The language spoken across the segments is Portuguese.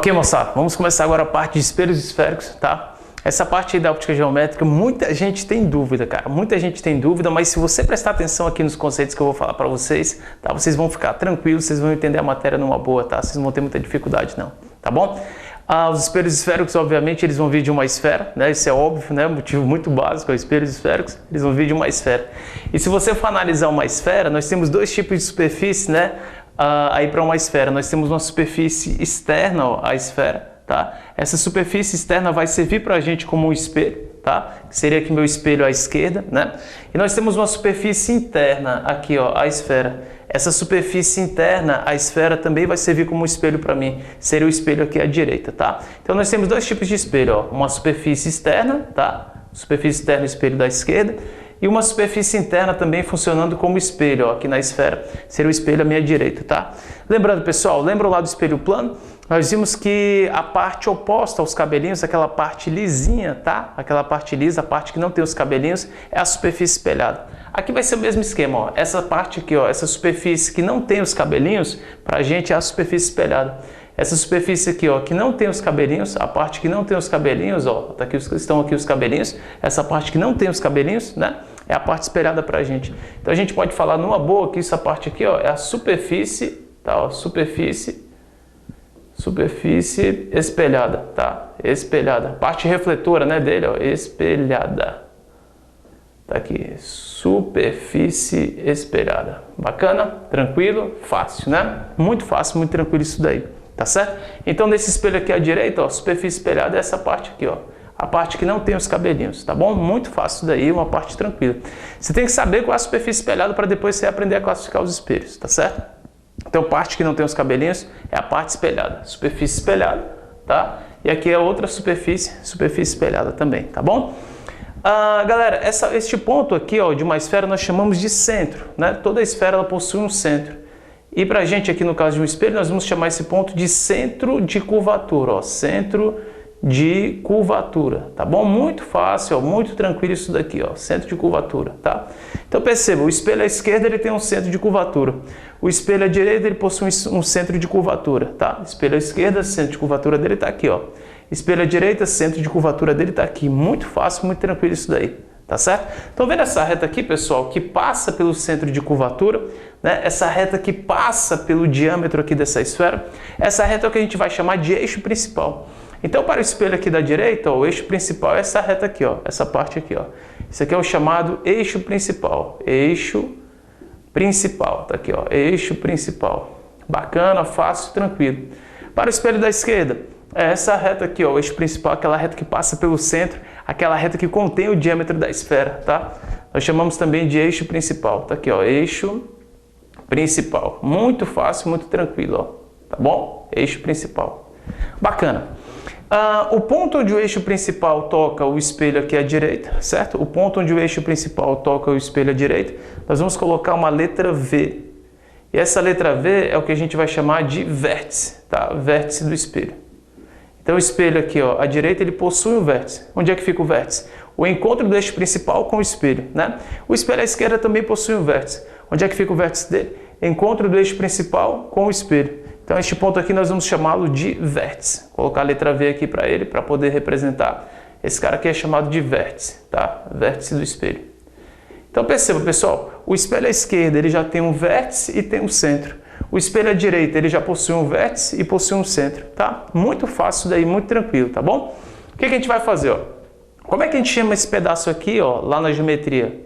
Ok, moçada, vamos começar agora a parte de espelhos esféricos, tá? Essa parte aí da óptica geométrica, muita gente tem dúvida, cara. Muita gente tem dúvida, mas se você prestar atenção aqui nos conceitos que eu vou falar para vocês, tá? Vocês vão ficar tranquilos, vocês vão entender a matéria numa boa, tá? Vocês não vão ter muita dificuldade, não, tá bom? Os espelhos esféricos, obviamente, eles vão vir de uma esfera, né? Isso é óbvio, né? Motivo muito básico, os espelhos esféricos, eles vão vir de uma esfera. E se você for analisar uma esfera, nós temos dois tipos de superfície, né? Aí para uma esfera, nós temos uma superfície externa à esfera, tá? Essa superfície externa vai servir para a gente como um espelho, tá? Que seria aqui meu espelho à esquerda, né? E nós temos uma superfície interna aqui, ó, a esfera. Essa superfície interna, a esfera, também vai servir como um espelho para mim. Seria o espelho aqui à direita, tá? Então nós temos dois tipos de espelho, ó. Uma superfície externa, tá? Superfície externa, espelho da esquerda. E uma superfície interna também funcionando como espelho, ó, aqui na esfera. Seria o espelho à minha direita, tá? Lembrando, pessoal, lembra lá do espelho plano? Nós vimos que a parte oposta aos cabelinhos, aquela parte lisinha, tá? Aquela parte lisa, a parte que não tem os cabelinhos, é a superfície espelhada. Aqui vai ser o mesmo esquema, ó. Essa parte aqui, ó, essa superfície que não tem os cabelinhos, pra gente é a superfície espelhada. Essa superfície aqui, ó, que não tem os cabelinhos, a parte que não tem os cabelinhos, ó, tá aqui, estão aqui os cabelinhos, essa parte que não tem os cabelinhos, né, é a parte espelhada pra gente. Então a gente pode falar numa boa que essa parte aqui, ó, é a superfície, tá, ó, superfície espelhada, tá, espelhada. Parte refletora, né, dele, ó, espelhada. Tá aqui, superfície espelhada. Bacana? Tranquilo? Fácil, né? Muito fácil, muito tranquilo isso daí. Tá certo? Então, nesse espelho aqui à direita, ó, superfície espelhada é essa parte aqui, ó. A parte que não tem os cabelinhos, tá bom? Muito fácil daí, uma parte tranquila. Você tem que saber qual é a superfície espelhada para depois você aprender a classificar os espelhos, tá certo? Então, parte que não tem os cabelinhos é a parte espelhada. Superfície espelhada, tá? E aqui é outra superfície espelhada também, tá bom? Galera, este ponto aqui, ó, de uma esfera nós chamamos de centro, né? Toda esfera ela possui um centro. E para a gente aqui no caso de um espelho, nós vamos chamar esse ponto de centro de curvatura, ó, centro de curvatura, tá bom? Muito fácil, ó, muito tranquilo isso daqui, ó, centro de curvatura, tá? Então perceba, o espelho à esquerda ele tem um centro de curvatura, o espelho à direita ele possui um centro de curvatura, tá? Espelho à esquerda, centro de curvatura dele tá aqui, ó. Espelho à direita, centro de curvatura dele tá aqui, muito fácil, muito tranquilo isso daí. Tá certo? Então, vendo essa reta aqui, pessoal, que passa pelo centro de curvatura, né? Essa reta que passa pelo diâmetro aqui dessa esfera, essa reta é o que a gente vai chamar de eixo principal. Então, para o espelho aqui da direita, ó, o eixo principal é essa reta aqui, ó, essa parte aqui, ó. Isso aqui é o chamado eixo principal. Eixo principal, tá aqui, ó, eixo principal. Bacana, fácil, tranquilo. Para o espelho da esquerda, é essa reta aqui, ó, o eixo principal, aquela reta que passa pelo centro, aquela reta que contém o diâmetro da esfera, tá? Nós chamamos também de eixo principal, tá aqui, ó, eixo principal. Muito fácil, muito tranquilo, ó, tá bom? Eixo principal. Bacana. O ponto onde o eixo principal toca o espelho aqui à direita, certo? O ponto onde o eixo principal toca o espelho à direita, nós vamos colocar uma letra V. E essa letra V é o que a gente vai chamar de vértice, tá? Vértice do espelho. Então o espelho aqui, ó, à direita, ele possui um vértice. Onde é que fica o vértice? O encontro do eixo principal com o espelho, né? O espelho à esquerda também possui um vértice. Onde é que fica o vértice dele? Encontro do eixo principal com o espelho. Então este ponto aqui nós vamos chamá-lo de vértice. Vou colocar a letra V aqui para ele, para poder representar. Esse cara aqui é chamado de vértice, tá? Vértice do espelho. Então perceba, pessoal, o espelho à esquerda ele já tem um vértice e tem um centro. O espelho à direita ele já possui um vértice e possui um centro, tá? Muito fácil daí, muito tranquilo, tá bom? O que a gente vai fazer, ó? Como é que a gente chama esse pedaço aqui, ó, lá na geometria?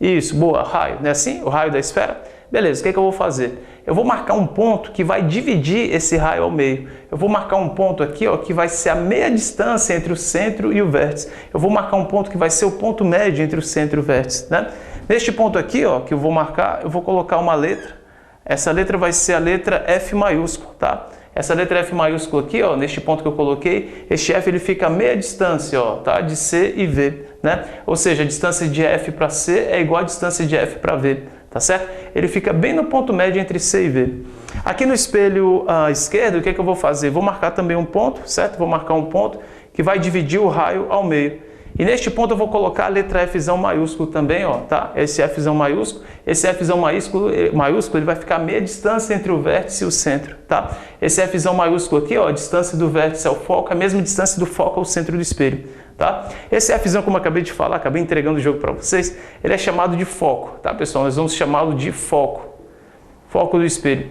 Isso, boa, raio, não é assim? O raio da esfera? Beleza, o que eu vou fazer? Eu vou marcar um ponto que vai dividir esse raio ao meio. Eu vou marcar um ponto aqui, ó, que vai ser a meia distância entre o centro e o vértice. Eu vou marcar um ponto que vai ser o ponto médio entre o centro e o vértice, né? Neste ponto aqui, ó, que eu vou marcar, eu vou colocar uma letra. Essa letra vai ser a letra F maiúsculo, tá? Essa letra F maiúsculo aqui, ó, neste ponto que eu coloquei, este F ele fica a meia distância, ó, tá? De C e V, né? Ou seja, a distância de F para C é igual a distância de F para V, tá certo? Ele fica bem no ponto médio entre C e V. Aqui no espelho esquerdo, o que é que eu vou fazer? Vou marcar também um ponto, certo? Vou marcar um ponto que vai dividir o raio ao meio. E neste ponto eu vou colocar a letra Fzão maiúsculo também, ó, tá? Esse Fzão maiúsculo, ele vai ficar a meia distância entre o vértice e o centro, tá? Esse Fzão maiúsculo aqui, ó, a distância do vértice ao foco, a mesma distância do foco ao centro do espelho, tá? Esse Fzão, como eu acabei de falar, acabei entregando o jogo para vocês, ele é chamado de foco, tá, pessoal? Nós vamos chamá-lo de foco do espelho.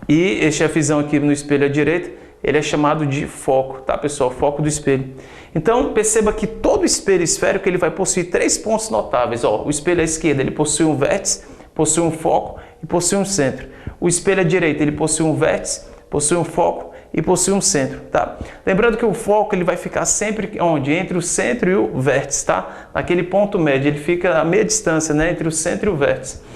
E este Fzão aqui no espelho à direita, ele é chamado de foco, tá, pessoal? Foco do espelho. Então, perceba que todo espelho esférico ele vai possuir 3 pontos notáveis. Ó, o espelho à esquerda ele possui um vértice, possui um foco e possui um centro. O espelho à direita ele possui um vértice, possui um foco e possui um centro, tá? Lembrando que o foco ele vai ficar sempre onde? Entre o centro e o vértice, tá? Naquele ponto médio, ele fica a meia distância, né, entre o centro e o vértice.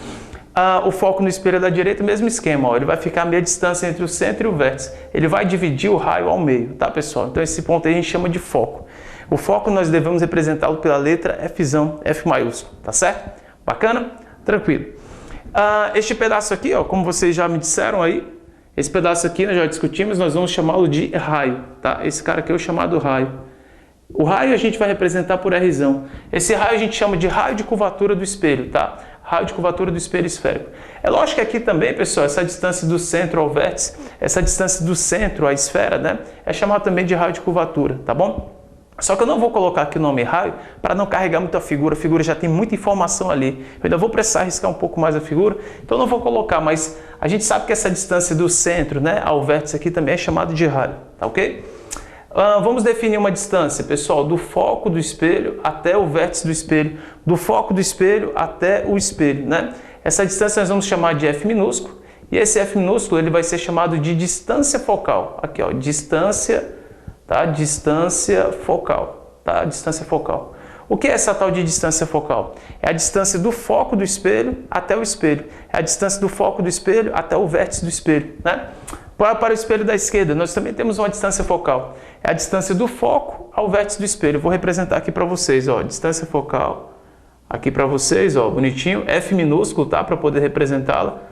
O foco no espelho da direita, mesmo esquema, ó, ele vai ficar a meia distância entre o centro e o vértice. Ele vai dividir o raio ao meio, tá, pessoal? Então esse ponto aí a gente chama de foco. O foco nós devemos representá-lo pela letra Fzão, F maiúsculo, tá certo? Bacana? Tranquilo. Este pedaço aqui, ó, como vocês já me disseram aí, esse pedaço aqui nós já discutimos, nós vamos chamá-lo de raio, tá? Esse cara aqui é o chamado raio. O raio a gente vai representar por Rzão. Esse raio a gente chama de raio de curvatura do espelho, tá? Raio de curvatura do espelho esférico. É lógico que aqui também, pessoal, essa distância do centro ao vértice, essa distância do centro à esfera, né, é chamada também de raio de curvatura, tá bom? Só que eu não vou colocar aqui o nome raio para não carregar muito a figura já tem muita informação ali. Eu ainda vou precisar arriscar um pouco mais a figura, então eu não vou colocar, mas a gente sabe que essa distância do centro, né, ao vértice aqui também é chamado de raio, tá ok? Vamos definir uma distância, pessoal, do foco do espelho até o vértice do espelho, do foco do espelho até o espelho, né? Essa distância nós vamos chamar de F minúsculo, e esse F minúsculo ele vai ser chamado de distância focal. Aqui, ó, distância, tá? Distância focal, tá? Distância focal. O que é essa tal de distância focal? É a distância do foco do espelho até o espelho. É a distância do foco do espelho até o vértice do espelho, né? Para o espelho da esquerda, nós também temos uma distância focal. É a distância do foco ao vértice do espelho. Eu vou representar aqui para vocês, ó, distância focal. Aqui para vocês, ó, bonitinho, F minúsculo, tá? Para poder representá-la.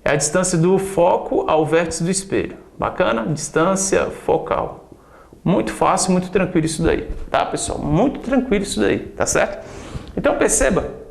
É a distância do foco ao vértice do espelho. Bacana? Distância focal. Muito fácil, muito tranquilo isso daí, tá, pessoal? Muito tranquilo isso daí, tá certo? Então perceba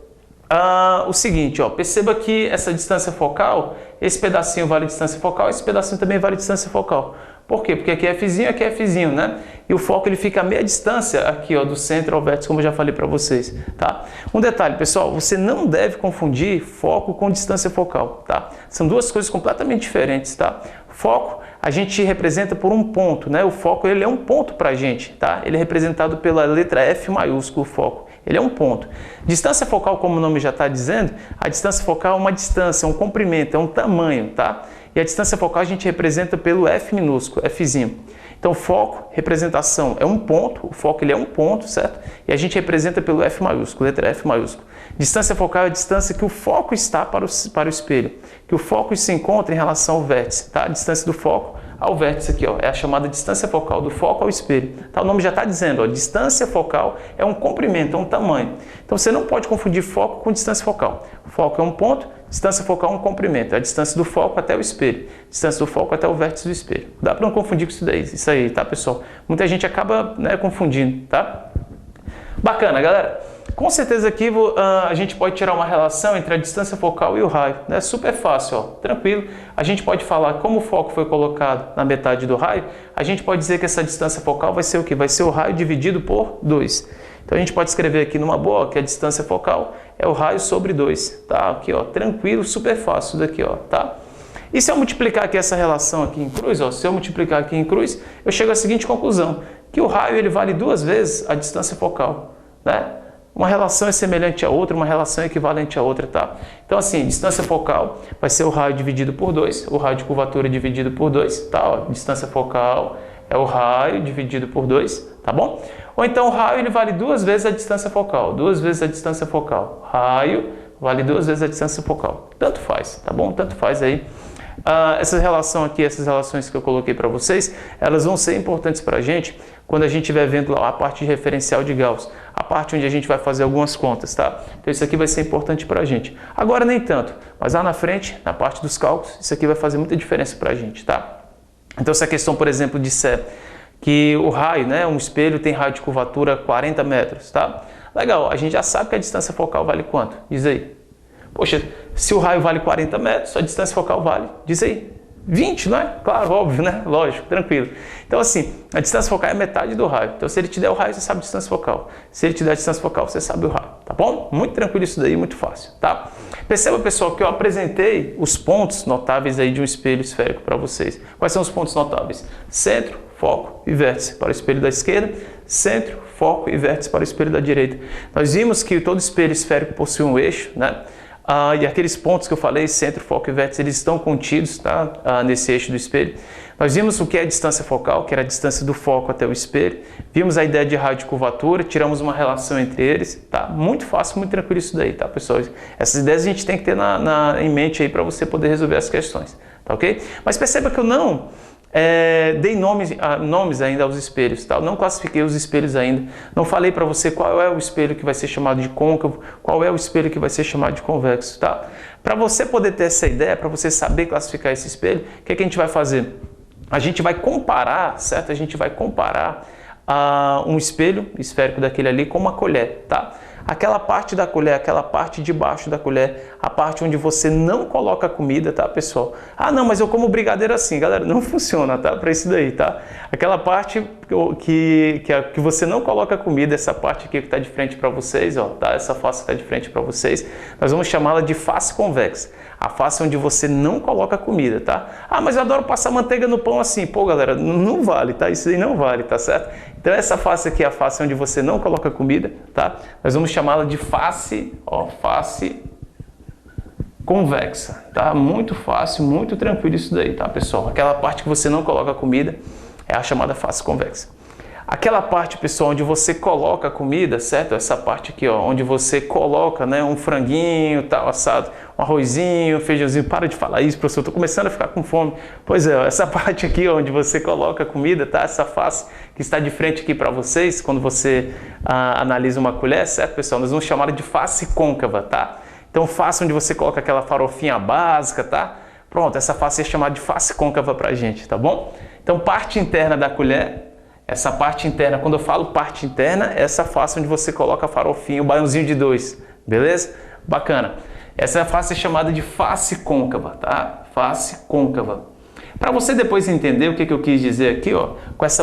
o seguinte, ó, perceba que essa distância focal, esse pedacinho vale distância focal, esse pedacinho também vale distância focal. Por quê? Porque aqui é Fzinho, aqui é Fzinho, né? E o foco ele fica a meia distância aqui, ó, do centro ao vértice, como eu já falei para vocês, tá? Um detalhe, pessoal, você não deve confundir foco com distância focal, tá? São duas coisas completamente diferentes, tá? Foco a gente representa por um ponto, né? O foco ele é um ponto para a gente, tá? Ele é representado pela letra F maiúsculo, o foco. Ele é um ponto. Distância focal, como o nome já está dizendo, a distância focal é uma distância, é um comprimento, é um tamanho, tá? E a distância focal a gente representa pelo F minúsculo, Fzinho. Então, foco, representação é um ponto, o foco ele é um ponto, certo? E a gente representa pelo F maiúsculo, letra F maiúsculo. Distância focal é a distância que o foco está para o espelho, que o foco se encontra em relação ao vértice, tá? A distância do foco ao vértice aqui, ó, é a chamada distância focal, do foco ao espelho. Tá? O nome já está dizendo, ó, distância focal é um comprimento, é um tamanho. Então você não pode confundir foco com distância focal. Foco é um ponto, distância focal é um comprimento, é a distância do foco até o espelho, distância do foco até o vértice do espelho. Dá para não confundir com isso aí, tá, pessoal? Muita gente acaba, né, confundindo, tá? Bacana, galera. Com certeza aqui a gente pode tirar uma relação entre a distância focal e o raio. É super fácil, ó, tranquilo. A gente pode falar como o foco foi colocado na metade do raio, a gente pode dizer que essa distância focal vai ser o quê? Vai ser o raio dividido por 2. Então a gente pode escrever aqui numa boa que a distância focal é o raio sobre 2. Tá? Aqui, ó, tranquilo, super fácil daqui, ó, tá? E se eu multiplicar aqui essa relação aqui em cruz, ó, se eu multiplicar aqui em cruz, eu chego à seguinte conclusão, que o raio ele vale 2 vezes a distância focal, né? Uma relação é semelhante a outra, uma relação é equivalente a outra, tá? Então, assim, distância focal vai ser o raio dividido por 2, o raio de curvatura dividido por 2, tá? Ó, distância focal é o raio dividido por 2, tá bom? Ou então o raio ele vale 2 vezes a distância focal, 2 vezes a distância focal. Raio vale 2 vezes a distância focal. Tanto faz, tá bom? Tanto faz aí. Essa relação aqui, essas relações que eu coloquei para vocês, elas vão ser importantes para a gente quando a gente estiver vendo lá a parte de referencial de Gauss, a parte onde a gente vai fazer algumas contas, tá? Então isso aqui vai ser importante para a gente. Agora nem tanto, mas lá na frente, na parte dos cálculos, isso aqui vai fazer muita diferença para a gente, tá? Então essa questão, por exemplo, disser que o raio, né, um espelho tem raio de curvatura 40 metros, tá? Legal, a gente já sabe que a distância focal vale quanto? Diz aí. Poxa, se o raio vale 40 metros, a distância focal vale, diz aí, 20, não é? Claro, óbvio, né? Lógico, tranquilo. Então, assim, a distância focal é metade do raio. Então, se ele te der o raio, você sabe a distância focal. Se ele te der a distância focal, você sabe o raio, tá bom? Muito tranquilo isso daí, muito fácil, tá? Perceba, pessoal, que eu apresentei os pontos notáveis aí de um espelho esférico para vocês. Quais são os pontos notáveis? Centro, foco e vértice para o espelho da esquerda, centro, foco e vértice para o espelho da direita. Nós vimos que todo espelho esférico possui um eixo, né? E aqueles pontos que eu falei, centro, foco e vértice, eles estão contidos, tá? Nesse eixo do espelho. Nós vimos o que é a distância focal, que era a distância do foco até o espelho. Vimos a ideia de raio de curvatura, tiramos uma relação entre eles, tá? Muito fácil, muito tranquilo isso daí, tá, pessoal? Essas ideias a gente tem que ter em mente aí para você poder resolver as questões, tá ok? Mas perceba que eu não dei nomes ainda aos espelhos, tá? Eu não classifiquei os espelhos ainda, não falei para você qual é o espelho que vai ser chamado de côncavo, qual é o espelho que vai ser chamado de convexo, tá? Para você poder ter essa ideia, para você saber classificar esse espelho, o que a gente vai fazer? A gente vai comparar, certo? A gente vai comparar um espelho esférico daquele ali com uma colher, tá? Aquela parte da colher, aquela parte de baixo da colher, a parte onde você não coloca comida, tá, pessoal? Ah, não, mas eu como brigadeiro assim, galera, não funciona, tá? Para isso daí, tá? Aquela parte que você não coloca comida, essa parte aqui que está de frente para vocês, ó, tá? Essa face que está de frente para vocês, nós vamos chamá-la de face convexa. A face onde você não coloca comida, tá? Ah, mas eu adoro passar manteiga no pão assim. Pô, galera, não vale, tá? Isso aí não vale, tá certo? Então essa face aqui é a face onde você não coloca comida, tá? Nós vamos chamá-la de face, ó, face convexa, tá? Muito fácil, muito tranquilo isso daí, tá, pessoal? Aquela parte que você não coloca comida é a chamada face convexa. Aquela parte, pessoal, onde você coloca a comida, certo? Essa parte aqui, ó, onde você coloca, né, um franguinho, tal, assado, um arrozinho, feijãozinho. Para de falar isso, professor, eu tô começando a ficar com fome. Pois é, ó, essa parte aqui, ó, onde você coloca a comida, tá? Essa face que está de frente aqui para vocês, quando você analisa uma colher, certo, pessoal? Nós vamos chamar de face côncava, tá? Então, face onde você coloca aquela farofinha básica, tá? Pronto, essa face é chamada de face côncava pra gente, tá bom? Então, parte interna da colher. Essa parte interna, quando eu falo parte interna, é essa face onde você coloca a farofinha, o baiãozinho de 2, beleza? Bacana. Essa face é chamada de face côncava, tá? Face côncava. Para você depois entender o que eu quis dizer aqui, ó,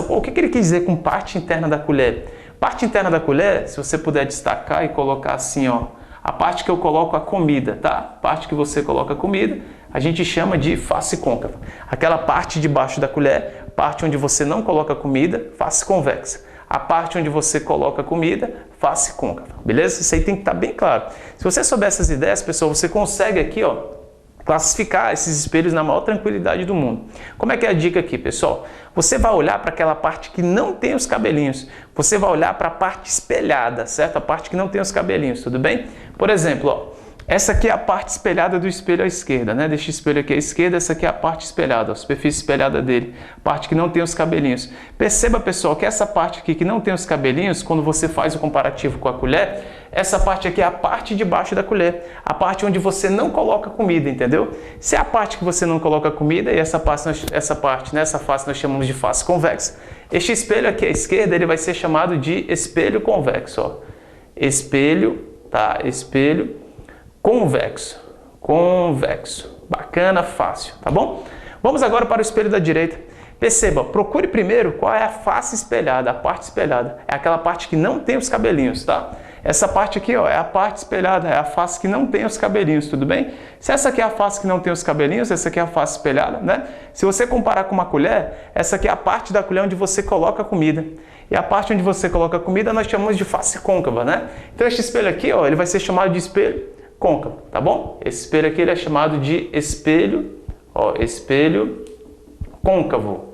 o que ele quis dizer com parte interna da colher? Parte interna da colher, se você puder destacar e colocar assim, ó, a parte que eu coloco a comida, tá? Parte que você coloca a comida, a gente chama de face côncava. Aquela parte de baixo da colher, parte onde você não coloca comida, face convexa. A parte onde você coloca comida, face côncava. Beleza? Isso aí tem que estar bem claro. Se você souber essas ideias, pessoal, você consegue aqui, ó, classificar esses espelhos na maior tranquilidade do mundo. Como é que é a dica aqui, pessoal? Você vai olhar para aquela parte que não tem os cabelinhos. Você vai olhar para a parte espelhada, certo? A parte que não tem os cabelinhos, tudo bem? Por exemplo, ó, essa aqui é a parte espelhada do espelho à esquerda, né? Deste espelho aqui à esquerda, essa aqui é a parte espelhada, a superfície espelhada dele, parte que não tem os cabelinhos. Perceba, pessoal, que essa parte aqui que não tem os cabelinhos, quando você faz o comparativo com a colher, essa parte aqui é a parte de baixo da colher, a parte onde você não coloca comida, entendeu? Se é a parte que você não coloca comida, e essa face, nessa face nós chamamos de face convexa. Este espelho aqui à esquerda, ele vai ser chamado de espelho convexo, ó. Espelho, tá? Espelho convexo, convexo, bacana, fácil, tá bom? Vamos agora para o espelho da direita. Perceba, procure primeiro qual é a face espelhada, a parte espelhada. É aquela parte que não tem os cabelinhos, tá? Essa parte aqui, ó, é a parte espelhada, é a face que não tem os cabelinhos, tudo bem? Se essa aqui é a face que não tem os cabelinhos, essa aqui é a face espelhada, né? Se você comparar com uma colher, essa aqui é a parte da colher onde você coloca a comida. E a parte onde você coloca a comida nós chamamos de face côncava, né? Então este espelho aqui, ó, ele vai ser chamado de espelho côncavo, tá bom? Esse espelho aqui ele é chamado de espelho, ó, espelho côncavo,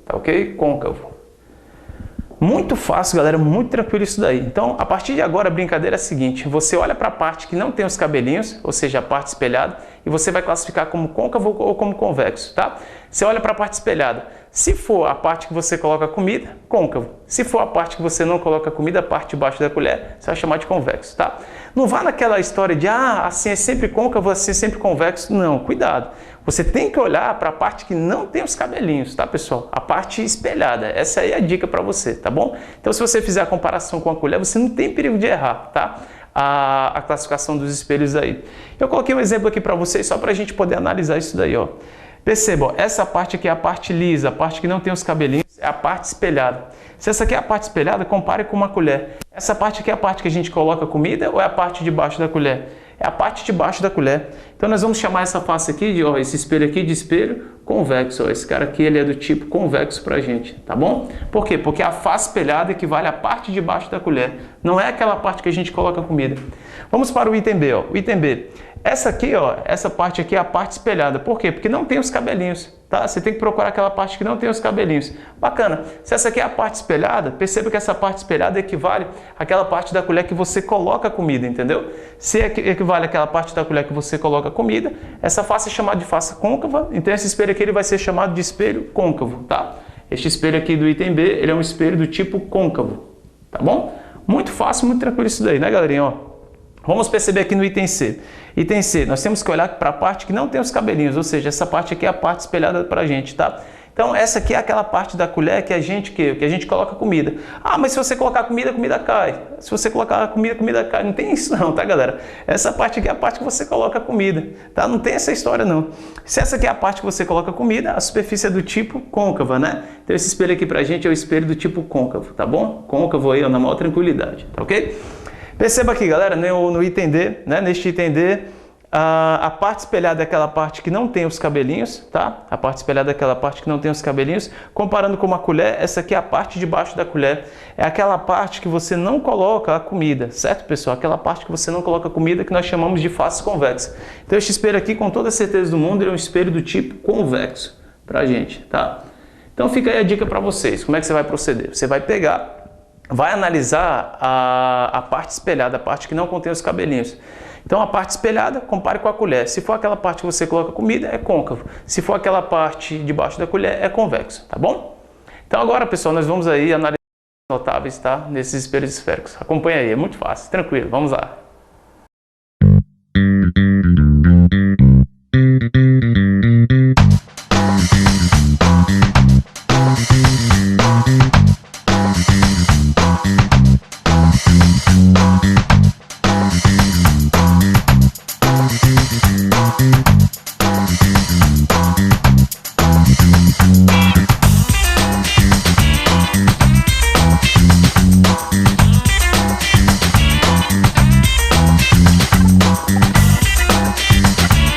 tá ok? Côncavo. Muito fácil, galera, muito tranquilo isso daí. Então, a partir de agora, a brincadeira é a seguinte, você olha para a parte que não tem os cabelinhos, ou seja, a parte espelhada, e você vai classificar como côncavo ou como convexo, tá? Você olha para a parte espelhada. Se for a parte que você coloca a comida, côncavo. Se for a parte que você não coloca a comida, a parte de baixo da colher, você vai chamar de convexo, tá? Não vá naquela história de, assim é sempre côncavo, assim é sempre convexo. Não, cuidado. Você tem que olhar para a parte que não tem os cabelinhos, tá, pessoal? A parte espelhada. Essa aí é a dica para você, tá bom? Então, se você fizer a comparação com a colher, você não tem perigo de errar, tá? A classificação dos espelhos aí. Eu coloquei um exemplo aqui para vocês só para a gente poder analisar isso daí, ó. Percebam, essa parte aqui é a parte lisa, a parte que não tem os cabelinhos, é a parte espelhada. Se essa aqui é a parte espelhada, compare com uma colher. Essa parte aqui é a parte que a gente coloca a comida ou é a parte de baixo da colher? É a parte de baixo da colher. Então nós vamos chamar essa face aqui, esse espelho aqui de espelho convexo. Esse cara aqui ele é do tipo convexo pra gente, tá bom? Por quê? Porque a face espelhada equivale à parte de baixo da colher. Não é aquela parte que a gente coloca a comida. Vamos para o item B, ó. O item B. Essa aqui, ó, essa parte aqui é a parte espelhada. Por quê? Porque não tem os cabelinhos, tá? Você tem que procurar aquela parte que não tem os cabelinhos. Bacana. Se essa aqui é a parte espelhada, perceba que essa parte espelhada equivale àquela parte da colher que você coloca a comida, entendeu? Se equivale àquela parte da colher que você coloca a comida, essa face é chamada de face côncava, então esse espelho aqui ele vai ser chamado de espelho côncavo, tá? Este espelho aqui do item B, ele é um espelho do tipo côncavo, tá bom? Muito fácil, muito tranquilo isso daí, né, galerinha? Ó. Vamos perceber aqui no item C. Item C, nós temos que olhar para a parte que não tem os cabelinhos, ou seja, essa parte aqui é a parte espelhada para a gente, tá? Então, essa aqui é aquela parte da colher que a gente coloca comida. Mas se você colocar comida, a comida cai. Se você colocar comida, a comida cai. Não tem isso não, tá, galera? Essa parte aqui é a parte que você coloca a comida, tá? Não tem essa história não. Se essa aqui é a parte que você coloca a comida, a superfície é do tipo côncava, né? Então, esse espelho aqui pra gente é o espelho do tipo côncavo, tá bom? Côncavo aí, ó, na maior tranquilidade, tá ok? Perceba aqui, galera, no item D, né? Neste item D, a parte espelhada é aquela parte que não tem os cabelinhos, tá? A parte espelhada é aquela parte que não tem os cabelinhos. Comparando com uma colher, essa aqui é a parte de baixo da colher. É aquela parte que você não coloca a comida, certo, pessoal? Aquela parte que você não coloca a comida que nós chamamos de face convexa. Então, este espelho aqui, com toda a certeza do mundo, ele é um espelho do tipo convexo pra gente, tá? Então, fica aí a dica para vocês. Como é que você vai proceder? Você vai pegar... vai analisar a parte espelhada, a parte que não contém os cabelinhos. Então, a parte espelhada, compare com a colher. Se for aquela parte que você coloca comida, é côncavo. Se for aquela parte de baixo da colher, é convexo, tá bom? Então, agora, pessoal, nós vamos aí analisar os notáveis, tá? Nesses espelhos esféricos. Acompanha aí, é muito fácil, tranquilo, vamos lá.